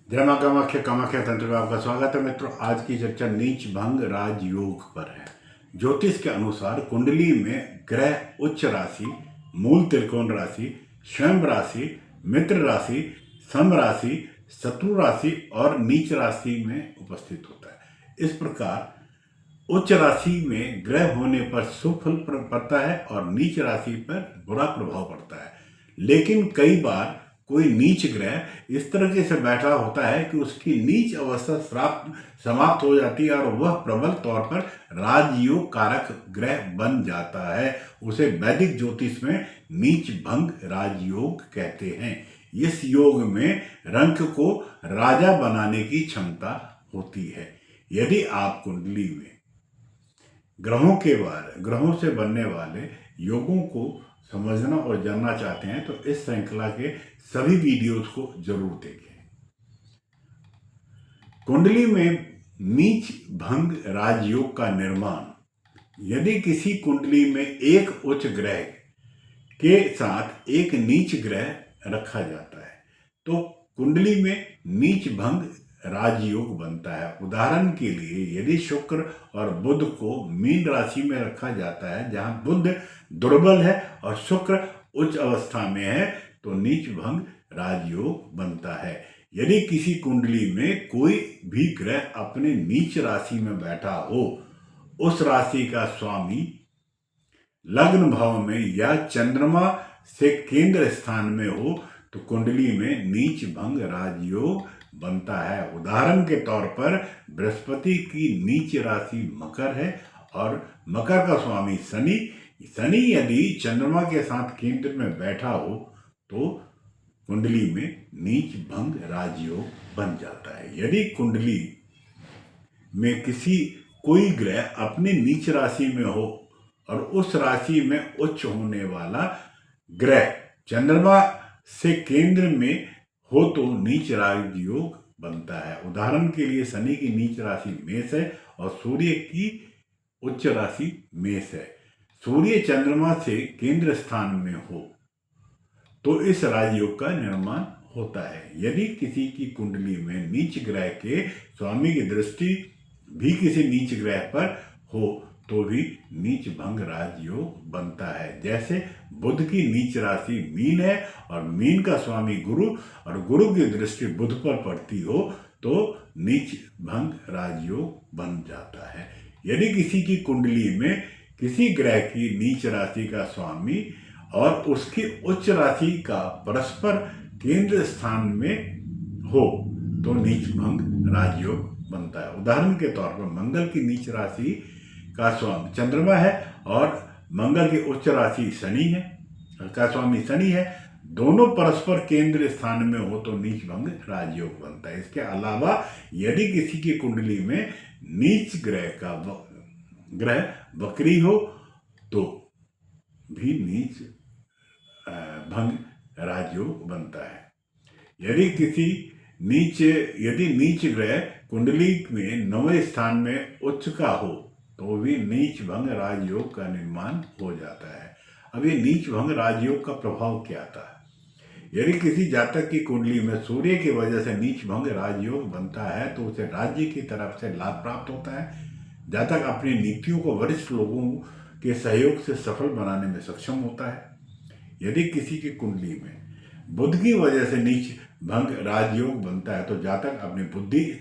जय मां कामाख्या कामाख्या तंत्र में आपका स्वागत है मित्रों। आज की चर्चा नीच भंग राजयोग पर है। ज्योतिष के अनुसार कुंडली में ग्रह उच्च राशि, मूल त्रिकोण राशि, स्वयं राशि, मित्र राशि, सम राशि, शत्रु राशि और नीच राशि में उपस्थित होता है। इस प्रकार उच्च राशि में ग्रह होने पर शुभ फल पड़ता है और नीच राशि पर बुरा प्रभाव पड़ता है। लेकिन कई बार कोई नीच ग्रह इस तरीके से बैठा होता है कि उसकी नीच अवस्था समाप्त हो जाती है और वह प्रबल तौर पर राजयोग कारक ग्रह बन जाता है। उसे वैदिक ज्योतिष में नीच भंग राजयोग कहते हैं। इस योग में रंक को राजा बनाने की क्षमता होती है। यदि आप कुंडली में ग्रहों से बनने वाले योगों को समझना और जानना चाहते हैं तो इस श्रृंखला के सभी वीडियोस को जरूर देखें। कुंडली में नीच भंग राजयोग का निर्माण। यदि किसी कुंडली में एक उच्च ग्रह के साथ एक नीच ग्रह रखा जाता है तो कुंडली में नीच भंग राजयोग बनता है। उदाहरण के लिए यदि शुक्र और बुध को मीन राशि में रखा जाता है जहां बुध दुर्बल है और शुक्र उच्च अवस्था में है तो नीच भंग राजयोग बनता है। यदि किसी कुंडली में कोई भी ग्रह अपने नीच राशि में बैठा हो, उस राशि का स्वामी लग्न भाव में या चंद्रमा से केंद्र स्थान में हो तो कुंडली में नीच भंग राजयोग बनता है। उदाहरण के तौर पर बृहस्पति की नीच राशि मकर है और मकर का स्वामी शनि यदि चंद्रमा के साथ केंद्र में बैठा हो तो कुंडली में नीच भंग राजयोग बन जाता है। यदि कुंडली में कोई ग्रह अपनी नीच राशि में हो और उस राशि में उच्च होने वाला ग्रह चंद्रमा से केंद्र में हो तो नीच राजयोग बनता है। उदाहरण के लिए शनि की नीच राशि मेष है और सूर्य की उच्च राशि मेष है। सूर्य चंद्रमा से केंद्र स्थान में हो तो इस राजयोग का निर्माण होता है। यदि किसी की कुंडली में नीच ग्रह के स्वामी की दृष्टि भी किसी नीच ग्रह पर हो तो भी नीच भंग राजयोग बनता है। जैसे बुध की नीच राशि मीन है और मीन का स्वामी गुरु और गुरु की दृष्टि बुध पर पड़ती हो तो नीच भंग राजयोग बन जाता है। यदि किसी की कुंडली में किसी ग्रह की नीच राशि का स्वामी और उसकी उच्च राशि का परस्पर केंद्र स्थान में हो तो नीच भंग राजयोग बनता है। उदाहरण के तौर पर मंगल की नीच राशि का स्वामी चंद्रमा है और मंगल की उच्च राशि शनि है, दोनों परस्पर केंद्र स्थान में हो तो नीच भंग राजयोग बनता है। इसके अलावा यदि किसी की कुंडली में नीच ग्रह वक्री हो तो भी नीच भंग राजयोग बनता है। यदि नीच ग्रह कुंडली में 9वें स्थान में उच्च का हो तो भी नीच भंग राजयोग का निर्माण हो जाता है। अब ये नीच भंग राजयोग का प्रभाव क्या था? यदि किसी जातक की कुंडली में सूर्य की वजह से नीच भंग राजयोग बनता है तो उसे राज्य की तरफ से लाभ प्राप्त होता है। जातक अपनी नीतियों को वरिष्ठ लोगों के सहयोग से सफल बनाने में सक्षम होता है। यदि किसी की कुंडली में बुध की वजह से नीच भंग राजयोग बनता है तो जातक अपनी बुद्धि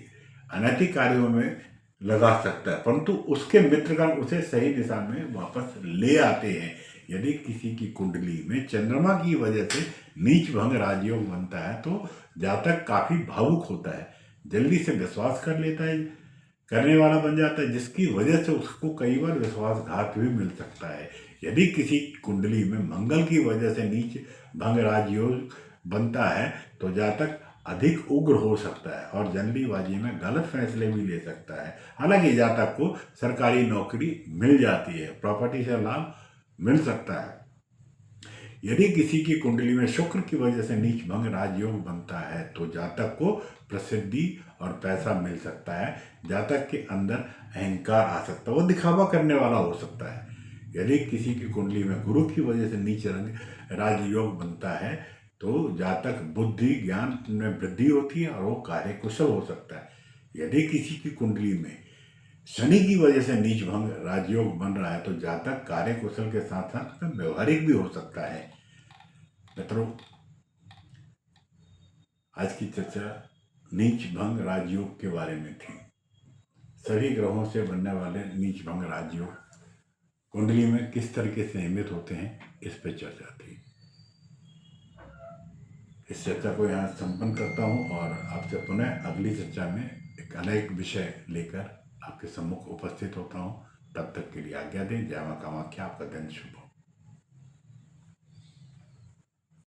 अनैतिक कार्यों में लगा सकता है परंतु उसके मित्रगण उसे सही दिशा में वापस ले आते हैं। यदि किसी की कुंडली में चंद्रमा की वजह से नीच भंग राजयोग बनता है तो जातक काफी भावुक होता है, जल्दी से विश्वास कर लेता है, करने वाला बन जाता है, जिसकी वजह से उसको कई बार विश्वासघात भी मिल सकता है। यदि किसी कुंडली में मंगल की वजह से नीच भंग राजयोग बनता है तो जातक अधिक उग्र हो सकता है और जल्दीबाजी में गलत फैसले भी ले सकता है। हालांकि जातक को सरकारी नौकरी मिल जाती है, प्रॉपर्टी से लाभ मिल सकता है। यदि किसी की कुंडली में शुक्र की वजह से नीच भंग राजयोग बनता है तो जातक को प्रसिद्धि और पैसा मिल सकता है। जातक के अंदर अहंकार आ सकता है, वो दिखावा करने वाला हो सकता है। यदि किसी की कुंडली में गुरु की वजह से नीच रंग राजयोग बनता है तो जातक बुद्धि ज्ञान में वृद्धि होती है और वो कार्य कुशल हो सकता है। यदि किसी की कुंडली में शनि की वजह से नीच भंग राजयोग बन रहा है तो जातक कार्य कुशल के साथ साथ व्यवहारिक भी हो सकता है। मित्रों, आज की चर्चा नीच भंग राजयोग के बारे में थी। सभी ग्रहों से बनने वाले नीच भंग राजयोग कुंडली में किस तरीके से नियमित होते हैं, इस पर चर्चा थी। इस चर्चा को यहाँ संपन्न करता हूँ और आपसे पुनः अगली चर्चा में एक अनेक विषय लेकर आपके सम्मुख उपस्थित होता हूँ। तब तक के लिए आज्ञा दें। जय मां कामाख्या। आपका दिन शुभ हो।